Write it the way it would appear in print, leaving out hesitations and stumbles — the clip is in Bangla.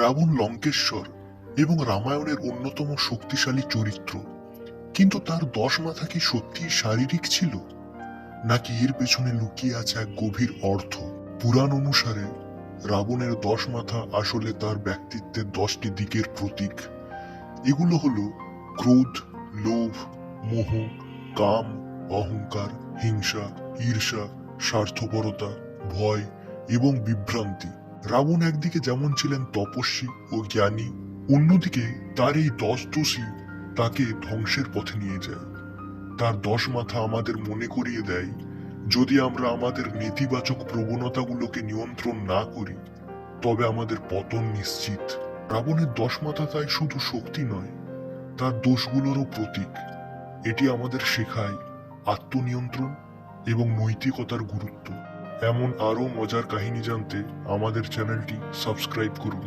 রাবণ লঙ্কেশ্বর এবং রামায়ণের অন্যতম শক্তিশালী চরিত্র, কিন্তু তার 10 মাথা কি সত্যিই শারীরিক ছিল, নাকি এর পেছনে লুকিয়ে আছে এক গভীর অর্থ? পুরাণ অনুসারে রাবণের 10 মাথা আসলে তার ব্যক্তিত্বের 10টি দিকের প্রতীক। এগুলো হলো ক্রোধ, লোভ, মোহ, কাম, অহংকার, হিংসা, ঈর্ষা, স্বার্থপরতা, ভয় এবং বিভ্রান্তি। রাবণ একদিকে যেমন ছিলেন তপস্বী ও জ্ঞানী, অন্যদিকে তার এই 10 দোষী তাকে ধ্বংসের পথে নিয়ে যায়। তার 10 মাথা আমাদের মনে করিয়ে দেয়, যদি আমরা আমাদের নেতিবাচক প্রবণতাগুলোকে নিয়ন্ত্রণ না করি, তবে আমাদের পতন নিশ্চিত। রাবণের 10 মাথা তাই শুধু শক্তি নয়, তার দোষগুলোরও প্রতীক। এটি আমাদের শেখায় আত্মনিয়ন্ত্রণ এবং নৈতিকতার গুরুত্ব। এমন আরো মজার কাহিনী জানতে আমাদের চ্যানেলটি সাবস্ক্রাইব করুন।